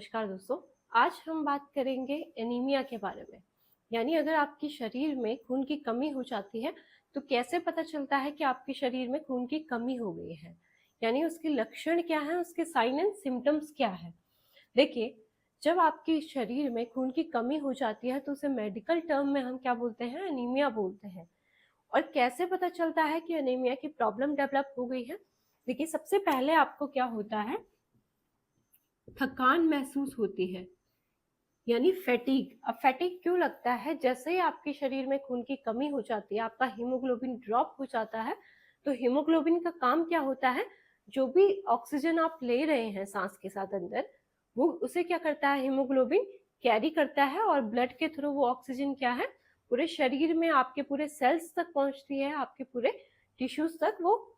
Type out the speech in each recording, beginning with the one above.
नमस्कार दोस्तों। आज हम बात करेंगे एनीमिया के बारे में। यानी अगर आपके शरीर में खून की कमी हो जाती है तो कैसे पता चलता है कि आपके शरीर में खून की कमी हो गई है, यानी उसके लक्षण क्या है, उसके साइन एंड सिम्टम्स क्या है। देखिए, जब आपके शरीर में खून की कमी हो जाती है तो उसे मेडिकल टर्म में हम क्या बोलते हैं, एनीमिया बोलते हैं। और कैसे पता चलता है कि एनीमिया की प्रॉब्लम डेवलप हो गई है? देखिए, सबसे पहले आपको क्या होता है, थकान महसूस होती है, यानी फैटीग। अब फैटीग क्यों लगता है? जैसे ही आपके शरीर में खून की कमी हो जाती है, आपका हीमोग्लोबिन ड्रॉप हो जाता है, तो हीमोग्लोबिन का काम क्या होता है, जो भी ऑक्सीजन आप ले रहे हैं सांस के साथ अंदर, वो उसे क्या करता है, हीमोग्लोबिन कैरी करता है और ब्लड के थ्रू वो ऑक्सीजन क्या है, पूरे शरीर में आपके पूरे सेल्स तक पहुंचती है, आपके पूरे टिश्यूज तक वो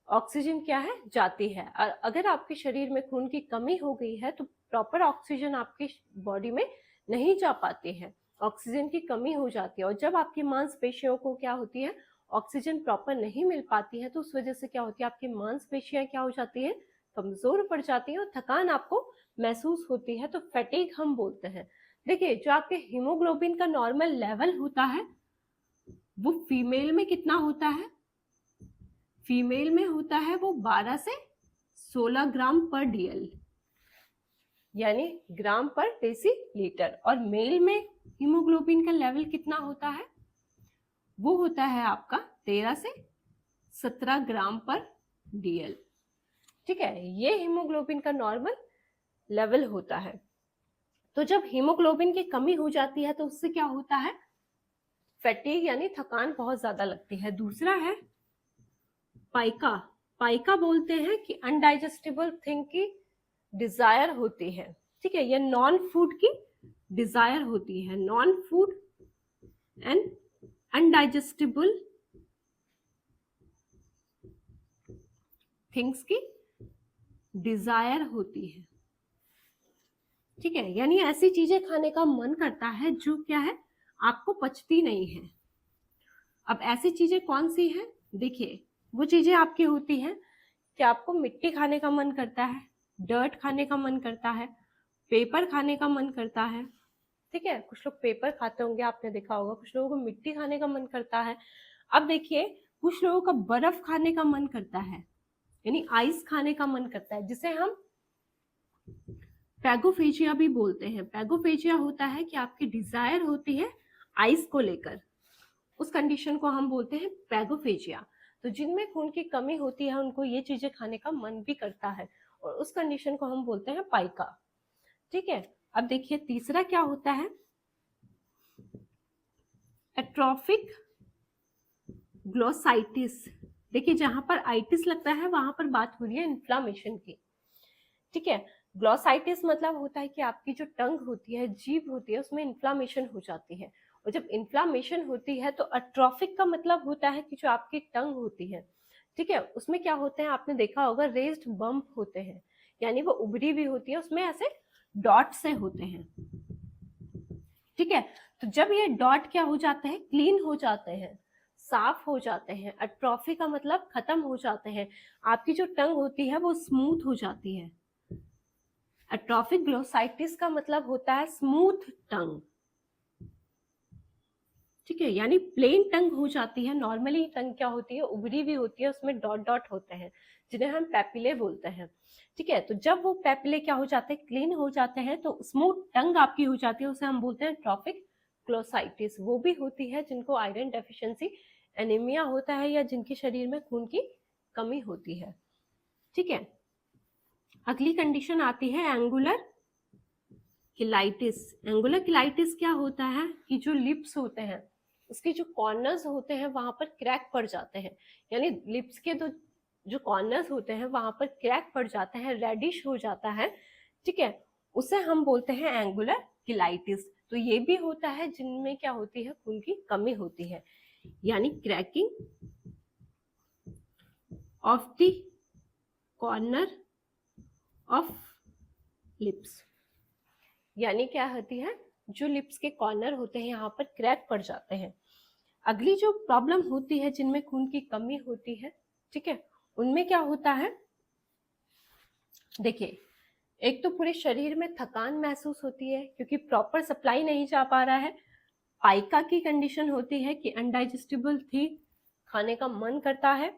ऑक्सीजन क्या है, जाती है। और अगर आपके शरीर में खून की कमी हो गई है तो प्रॉपर ऑक्सीजन आपकी बॉडी में नहीं जा पाती है, ऑक्सीजन की कमी हो जाती है। और जब आपकी मांसपेशियों को क्या होती है, ऑक्सीजन प्रॉपर नहीं मिल पाती है, तो उस वजह से क्या होती है, आपकी मांसपेशियां क्या हो जाती है, कमजोर पड़ जाती है और थकान आपको महसूस होती है, तो फैटीग हम बोलते हैं। देखिए, जो आपके हीमोग्लोबिन का नॉर्मल लेवल होता है वो फीमेल में कितना होता है, फीमेल में होता है वो 12 से 16 ग्राम पर डीएल, यानी ग्राम पर डेसीलीटर। और मेल में हीमोग्लोबिन का लेवल कितना होता है, वो होता है आपका 13 से 17 ग्राम पर डीएल। ठीक है, ये हीमोग्लोबिन का नॉर्मल लेवल होता है। तो जब हीमोग्लोबिन की कमी हो जाती है तो उससे क्या होता है, फैटीग यानी थकान बहुत ज्यादा लगती है। दूसरा है पाइका। पाइका बोलते हैं कि अनडाइजेस्टेबल थिंग की डिजायर होती है। ठीक है, ये नॉन फूड की डिजायर होती है, नॉन फूड एंड अनडाइजेस्टेबल थिंग्स की डिजायर होती है। ठीक है, यानी ऐसी चीजें खाने का मन करता है जो क्या है, आपको पचती नहीं है। अब ऐसी चीजें कौन सी हैं? देखिए, वो चीजें आपकी होती हैं कि आपको मिट्टी खाने का मन करता है, डर्ट खाने का मन करता है, पेपर खाने का मन करता है। ठीक है, कुछ लोग पेपर खाते होंगे, आपने देखा होगा। कुछ लोगों को मिट्टी खाने का मन करता है। अब देखिए, कुछ लोगों का बर्फ खाने का मन करता है, यानी आइस खाने का मन करता है, जिसे हम पैगोफेजिया भी बोलते हैं। पैगोफेजिया होता है कि आपकी डिजायर होती है आइस को लेकर, उस कंडीशन को हम बोलते हैं पैगोफेजिया। तो जिनमें खून की कमी होती है उनको ये चीजें खाने का मन भी करता है, और उस कंडीशन को हम बोलते हैं पाइका। ठीक है, अब देखिए तीसरा क्या होता है, एट्रोफिक ग्लोसाइटिस। देखिए, जहां पर आइटिस लगता है वहां पर बात हो रही है इन्फ्लामेशन की। ठीक है, ग्लोसाइटिस मतलब होता है कि आपकी जो टंग होती है, जीभ होती है, उसमें इन्फ्लामेशन हो जाती है। और जब इन्फ्लामेशन होती है तो अट्रोफिक का मतलब होता है कि जो आपकी टंग होती है, ठीक है, उसमें क्या होते हैं, आपने देखा होगा रेज्ड बम्प होते हैं, यानी वो उभरी हुई होती है, उसमें ऐसे डॉट से होते हैं। ठीक है, तो जब ये डॉट क्या हो जाते हैं, क्लीन हो जाते हैं, साफ हो जाते हैं, अट्रोफी का मतलब खत्म हो जाते हैं, आपकी जो टंग होती है वो स्मूथ हो जाती है। एट्रोफिक ग्लोसाइटिस का मतलब होता है स्मूथ टंग। ठीक है, यानी प्लेन टंग हो जाती है। नॉर्मली टंग क्या होती है, उभरी हुई होती है, उसमें डॉट डॉट होते हैं, जिन्हें हम पैपिले बोलते हैं। ठीक है, तो जब वो पैपिले क्या हो जाते हैं, क्लीन हो जाते हैं, तो स्मूथ टंग आपकी हो जाती है, उसे हम बोलते हैं ट्रॉफिक ग्लोसाइटिस। वो भी होती है जिनको आयरन डेफिशिएंसी एनीमिया होता है, या जिनके शरीर में खून की कमी होती है। ठीक है, अगली कंडीशन आती है एंगुलर किलाइटिस। एंगुलर किलाइटिस क्या होता है कि जो लिप्स होते हैं, उसके जो कॉर्नर्स होते हैं वहां पर क्रैक पड़ जाते हैं, यानी लिप्स के तो जो कॉर्नर्स होते हैं वहां पर क्रैक पड़ जाते हैं, रेडिश हो जाता है। ठीक है, उसे हम बोलते हैं एंगुलर किलाइटिस। तो ये भी होता है जिनमें क्या होती है, खून की कमी होती है, यानी cracking of the corner of lips, यानी क्या होती है, जो लिप्स के कॉर्नर होते हैं यहाँ पर क्रैक पड़ जाते हैं। अगली जो प्रॉब्लम होती है जिनमें खून की कमी होती है, ठीक है, उनमें क्या होता है, देखिए एक तो पूरे शरीर में थकान महसूस होती है क्योंकि प्रॉपर सप्लाई नहीं जा पा रहा है। पाइका की कंडीशन होती है कि अनडाइजेस्टिबल थी, खाने का मन करता है।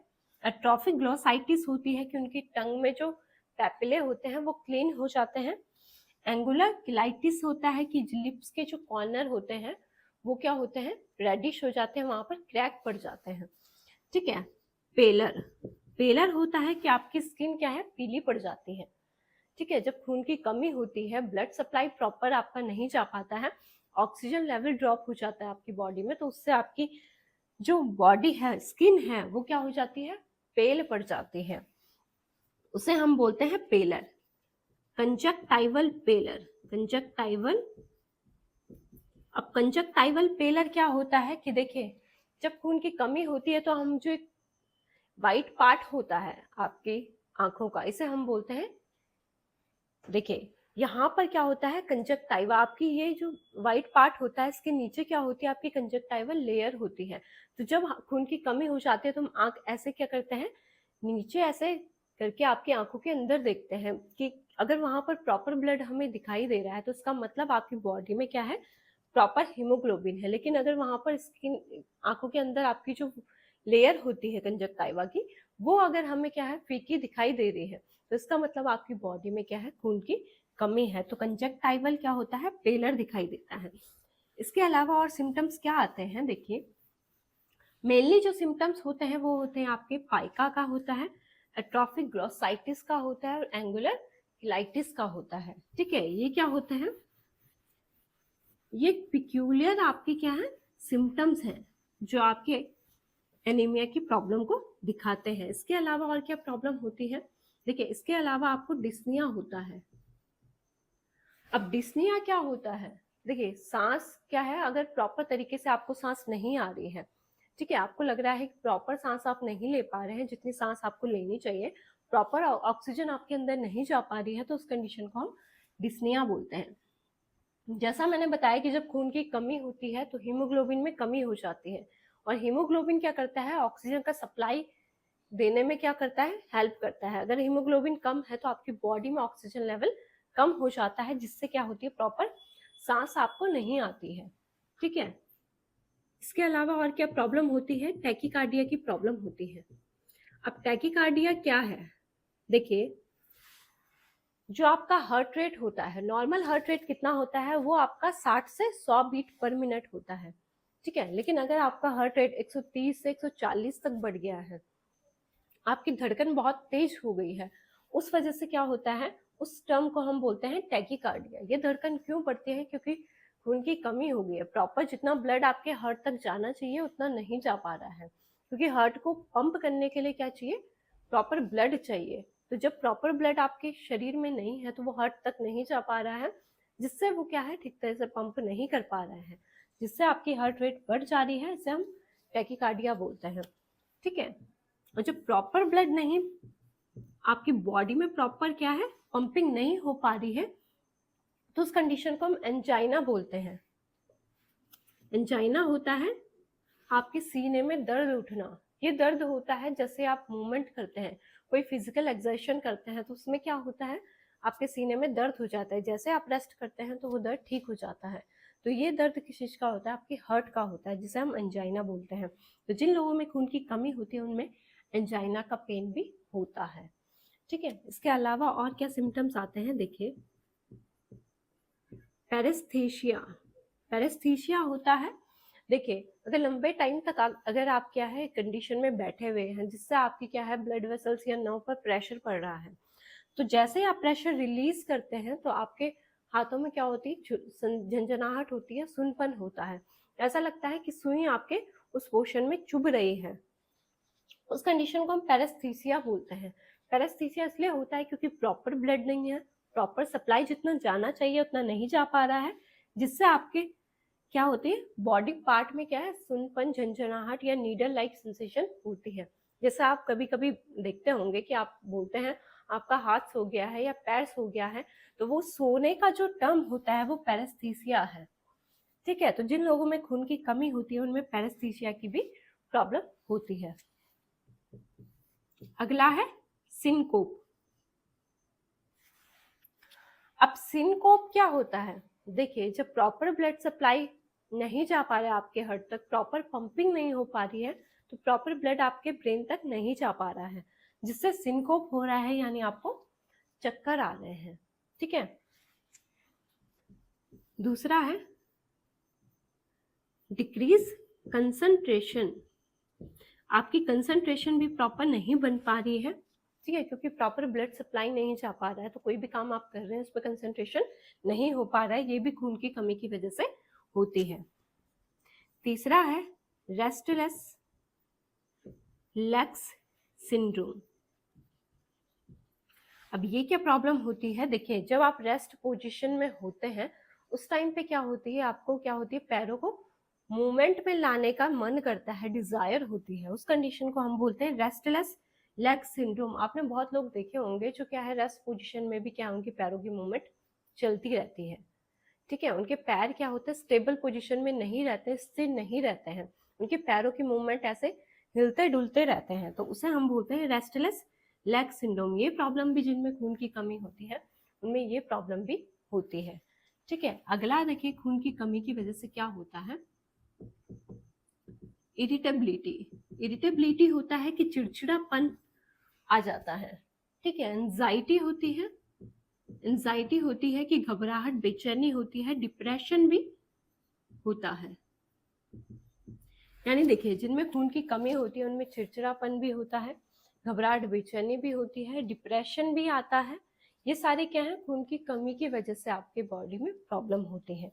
एट्रोफिक ग्लोसाइटिस होती है कि उनकी टंग में जो पैपिले होते हैं वो क्लीन हो जाते हैं। एंगुलर किलाइटिस होता है कि लिप्स के जो कॉर्नर होते हैं वो क्या होते हैं, रेडिश हो जाते हैं, वहां पर क्रैक पड़ जाते हैं। ठीक है। पेलर, पेलर होता है कि आपकी स्किन क्या है, पीली पड़ जाती है। ठीक है। जब खून की कमी होती है, ब्लड सप्लाई प्रॉपर आपका नहीं जा पाता है, ऑक्सीजन लेवल ड्रॉप हो जाता है आपकी बॉडी में, तो उससे आपकी जो बॉडी है, स्किन है, वो क्या हो जाती है, पेल पड़ जाती है। उसे हम बोलते हैं पेलर, कंजक्टाइवल पेलर, कंजक्टाइवल। अब कंजक्टाइवल पेलर क्या होता है कि देखिए, जब खून की कमी होती है तो हम जो एक व्हाइट पार्ट होता है आपकी आंखों का, इसे हम बोलते हैं, देखिए यहाँ पर क्या होता है, कंजक्टाइवा, आपकी ये जो व्हाइट पार्ट होता है इसके नीचे क्या होती है, आपकी कंजक्टाइवल लेयर होती है। तो जब खून की कमी हो जाती है तो हम आंख ऐसे क्या करते हैं, नीचे ऐसे करके आपकी आंखों के अंदर देखते हैं कि अगर वहां पर प्रॉपर ब्लड हमें दिखाई दे रहा है तो इसका मतलब आपकी बॉडी में क्या है, प्रॉपर हीमोग्लोबिन है। लेकिन अगर वहां पर स्किन, आंखों के अंदर आपकी जो लेयर होती है कंजक्टाइवा की, वो अगर हमें क्या है, फीकी दिखाई दे रही है, तो इसका मतलब आपकी बॉडी में क्या है, खून की कमी है। तो कंजक्टाइवल क्या होता है, पेलर दिखाई देता है। इसके अलावा और सिम्टम्स क्या आते हैं, देखिए मेनली जो सिम्टम्स होते हैं वो होते हैं आपके पाइका का होता है, एट्रोफिक ग्लोसाइटिस का होता है और एंगुलर किलाइटिस का होता है। ठीक है। ये क्या होते हैं, ये पिक्यूलियर आपकी क्या है, सिम्टम्स हैं जो आपके एनीमिया की प्रॉब्लम को दिखाते हैं। इसके अलावा और क्या प्रॉब्लम होती है, देखिए इसके अलावा आपको डिस्निया होता है। अब डिस्निया क्या होता है, देखिए सांस क्या है, अगर प्रॉपर तरीके से आपको सांस नहीं आ रही है, ठीक है, आपको लग रहा है कि प्रॉपर सांस आप नहीं ले पा रहे हैं, जितनी सांस आपको लेनी चाहिए, प्रॉपर ऑक्सीजन आपके अंदर नहीं जा पा रही है, तो उस कंडीशन को हम डिस्निया बोलते हैं। जैसा मैंने बताया कि जब खून की कमी होती है तो हीमोग्लोबिन में कमी हो जाती है, और हीमोग्लोबिन क्या करता है, ऑक्सीजन का सप्लाई देने में क्या करता है, हेल्प करता है। अगर हीमोग्लोबिन कम है तो आपकी बॉडी में ऑक्सीजन लेवल कम हो जाता है, जिससे क्या होती है, प्रॉपर सांस आपको नहीं आती है। ठीक है। इसके अलावा और क्या प्रॉब्लम होती है, टैकीकार्डिया की प्रॉब्लम होती है। अब टैकीकार्डिया क्या है, देखिए जो आपका हार्ट रेट होता है, नॉर्मल हार्ट रेट कितना होता है, वो आपका 60 से 100 बीट पर मिनट होता है। ठीक है। लेकिन अगर आपका हार्ट रेट 130 से 140 तक बढ़ गया है, आपकी धड़कन बहुत तेज हो गई है, उस वजह से क्या होता है, उस टर्म को हम बोलते हैं टैकीकार्डिया। ये धड़कन क्यों बढ़ती है, क्योंकि खून की कमी हो गई है, प्रॉपर जितना ब्लड आपके हार्ट तक जाना चाहिए उतना नहीं जा पा रहा है, क्योंकि हार्ट को पंप करने के लिए क्या चाहिए, प्रॉपर ब्लड चाहिए। तो जब प्रॉपर ब्लड आपके शरीर में नहीं है तो वो हार्ट तक नहीं जा पा रहा है, जिससे वो क्या है, ठीक तरह से पंप नहीं कर पा रहा है, जिससे आपकी हार्ट रेट बढ़ जा रही है, इसे हम टैकीकार्डिया बोलते हैं। ठीक है। और जब प्रॉपर ब्लड नहीं, आपकी बॉडी में प्रॉपर क्या है, पंपिंग नहीं हो पा रही है, तो उस कंडीशन को हम एंजाइना बोलते हैं। एंजाइना होता है आपके सीने में दर्द उठना। ये दर्द होता है जैसे आप मूवमेंट करते हैं, कोई फिजिकल एक्सर्शन करते हैं, तो उसमें क्या होता है, आपके सीने में दर्द हो जाता है, जैसे आप रेस्ट करते हैं तो वो दर्द ठीक हो जाता है। तो ये दर्द किस चीज का होता है, आपकी हार्ट का होता है, जिसे हम एंजाइना बोलते हैं। तो जिन लोगों में खून की कमी होती है उनमें एंजाइना का पेन भी होता है। ठीक है। इसके अलावा और क्या सिम्टम्स आते हैं, देखिए पेरेस्थीसिया। पेरेस्थीसिया होता है, देखिए अगर लंबे टाइम तक अगर आप क्या है, कंडीशन में बैठे हुए हैं जिससे आपकी क्या है, ब्लड वेसल्स या नर्व पर प्रेशर पड़ रहा है, तो जैसे ही आप प्रेशर रिलीज करते हैं तो आपके हाथों में क्या होती है, झंझनाहट होती है, सुनपन होता है, ऐसा लगता है कि सुई आपके उस पोर्शन में चुभ रही है। उस कंडीशन को हम पेरेस्थीसिया बोलते हैं। पेरेस्थीसिया इसलिए होता है क्योंकि प्रॉपर ब्लड नहीं है, प्रॉपर सप्लाई जितना जाना चाहिए उतना नहीं जा पा रहा है, जिससे आपके क्या होती है, बॉडी पार्ट में क्या है, सुनपन, झंझनाहट या नीडल लाइक सेंसेशन होती है। जैसे आप कभी कभी देखते होंगे कि आप बोलते हैं आपका हाथ सो गया है या पैर सो गया है, तो वो सोने का जो टर्म होता है वो पेरेस्थीसिया है। ठीक है। तो जिन लोगों में खून की कमी होती है उनमें पेरेस्थीसिया की भी प्रॉब्लम होती है। अगला है सिनकोप। अब सिनकोप क्या होता है? देखिए, जब प्रॉपर ब्लड सप्लाई नहीं जा पा रहा है आपके हार्ट तक, प्रॉपर पंपिंग नहीं हो पा रही है, तो प्रॉपर ब्लड आपके ब्रेन तक नहीं जा पा रहा है, जिससे सिनकोप हो रहा है, यानी आपको चक्कर आ रहे हैं। ठीक है। दूसरा है डिक्रीज कंसंट्रेशन। आपकी कंसंट्रेशन भी प्रॉपर नहीं बन पा रही है, ठीक है, क्योंकि प्रॉपर ब्लड सप्लाई नहीं जा पा रहा है, तो कोई भी काम आप कर रहे हैं उस पर कंसंट्रेशन नहीं हो पा रहा है, ये भी खून की कमी की वजह से होती है। तीसरा है रेस्टलेस लेग्स सिंड्रोम। अब ये क्या प्रॉब्लम होती है? देखिए, जब आप रेस्ट पोजीशन में होते हैं उस टाइम पे क्या होती है, आपको क्या होती है, पैरों को मूवमेंट में लाने का मन करता है, डिजायर होती है, उस कंडीशन को हम बोलते हैं रेस्टलेस लेग सिंड्रोम। आपने बहुत लोग देखे होंगे जो क्या है, रेस्ट पोजीशन में भी क्या, उनके पैरों की मूवमेंट चलती रहती है। ठीक है, उनके पैर क्या होते हैं, स्टेबल पोजीशन में नहीं रहते, स्थिर नहीं रहते हैं, उनके पैरों की मूवमेंट ऐसे हिलते डुलते रहते हैं, तो उसे हम बोलते हैं रेस्टलेस लेग सिंड्रोम। ये प्रॉब्लम भी जिनमें खून की कमी होती है उनमें ये प्रॉब्लम भी होती है। ठीक है, अगला देखिए, खून की कमी की वजह से क्या होता है, इरिटेबिलिटी। इरिटेबिलिटी होता है कि चिड़चिड़ापन आ जाता है। ठीक है, एंजाइटी होती है, एंजाइटी होती है कि घबराहट, बेचैनी होती है, डिप्रेशन भी होता है। यानी देखिए, जिनमें खून की कमी होती है उनमें चिड़चिड़ापन भी होता है, घबराहट, बेचैनी भी होती है, डिप्रेशन भी आता है। ये सारे क्या है, खून की कमी की वजह से आपके बॉडी में प्रॉब्लम होती है।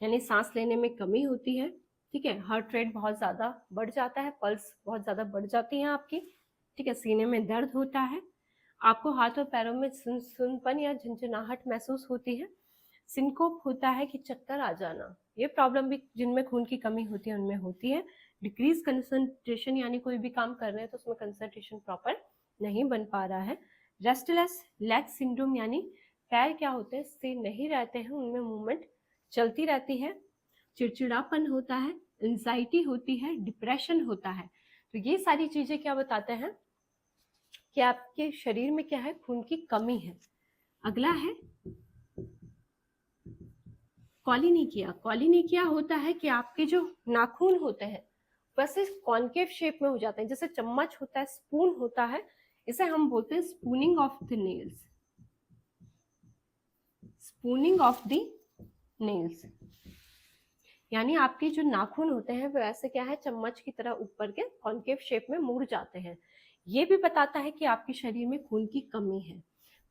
यानी सांस लेने में कमी होती है, ठीक है, हार्ट रेट बहुत ज़्यादा बढ़ जाता है, पल्स बहुत ज़्यादा बढ़ जाती है आपकी, ठीक है, सीने में दर्द होता है, आपको हाथ और पैरों में सुनपन या झंझनाहट महसूस होती है, सिनकोप होता है कि चक्कर आ जाना। ये प्रॉब्लम भी जिनमें खून की कमी होती है उनमें होती है। डिक्रीज कंसंट्रेशन, यानी कोई भी काम कर रहे हैं तो उसमें कंसंट्रेशन प्रॉपर नहीं बन पा रहा है। रेस्टलेस लेग सिंड्रोम, यानी पैर क्या होते हैं, स्थिर नहीं रहते हैं, उनमें मूवमेंट चलती रहती है, चिड़चिड़ापन होता है, एंजाइटी होती है, डिप्रेशन होता है। तो ये सारी चीजें क्या बताते हैं कि आपके शरीर में क्या है, खून की कमी है। अगला है कॉलिनिकिया। कॉलिनिकिया होता है कि आपके जो नाखून होते हैं वैसे कॉन्केव शेप में हो जाते हैं, जैसे चम्मच होता है, स्पून होता है, इसे हम बोलते हैं spooning of the nails. Spooning of the nails, यानी आपके जो नाखून होते हैं वो ऐसे क्या है, चम्मच की तरह ऊपर के कॉन्केव शेप में मुड़ जाते हैं। ये भी बताता है कि आपके शरीर में खून की कमी है।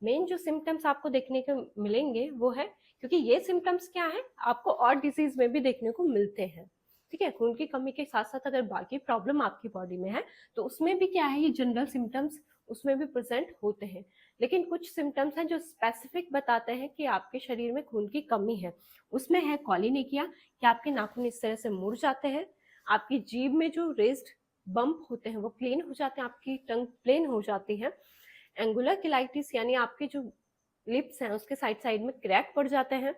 मेन जो सिम्टम्स आपको देखने को मिलेंगे वो है, क्योंकि ये सिम्टम्स क्या है, आपको और डिजीज में भी देखने को मिलते हैं। ठीक है, खून की कमी के साथ साथ अगर बाकी प्रॉब्लम आपकी बॉडी में है तो उसमें भी क्या है, ये जनरल सिम्टम्स उसमें भी प्रेजेंट होते हैं। लेकिन कुछ सिम्टम्स हैं जो स्पेसिफिक बताते हैं कि आपके शरीर में खून की कमी है। उसमें है कॉलिनिकिया, कि आपके नाखून इस तरह से मुड़ जाते हैं, आपकी जीभ में जो रेस्ड बम्प होते हैं वो प्लेन हो जाते हैं, आपकी टंग प्लेन हो जाती है। एंगुलर किलाइटिस, यानी आपके जो लिप्स हैं उसके साइड साइड में क्रैक पड़ जाते हैं,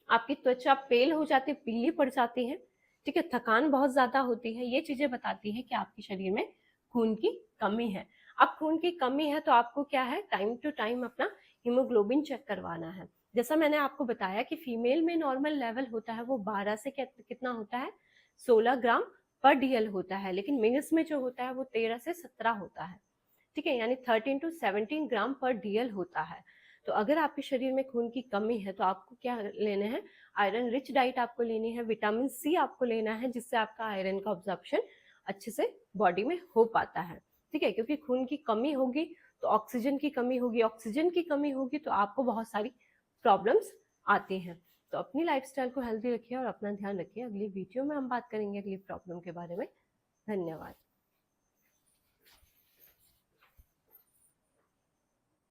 आपकी त्वचा पेल हो जाती है, पीली पड़ जाती है, ठीक है, थकान बहुत ज्यादा होती है। ये चीजें बताती है कि आपके शरीर में खून की कमी है। अब खून की कमी है तो आपको क्या है, टाइम टू टाइम अपना हीमोग्लोबिन चेक करवाना है। जैसा मैंने आपको बताया कि फीमेल में नॉर्मल लेवल होता है वो 12 से कितना होता है, 16 ग्राम पर डीएल होता है, लेकिन मेल्स में जो होता है वो 13 से 17 होता है। ठीक है, यानी 13 to 17 ग्राम पर डीएल होता है। तो अगर आपके शरीर में खून की कमी है तो आपको क्या लेना है, आयरन रिच डाइट आपको लेनी है, विटामिन सी आपको लेना है, जिससे आपका आयरन का ऑब्जॉर्प्शन अच्छे से बॉडी में हो पाता है। ठीक है, क्योंकि खून की कमी होगी तो ऑक्सीजन की कमी होगी, ऑक्सीजन की कमी होगी तो आपको बहुत सारी प्रॉब्लम्स आती हैं। तो अपनी लाइफस्टाइल को हेल्दी रखिए और अपना ध्यान रखिए। अगली वीडियो में हम बात करेंगे अगली प्रॉब्लम के बारे में। धन्यवाद।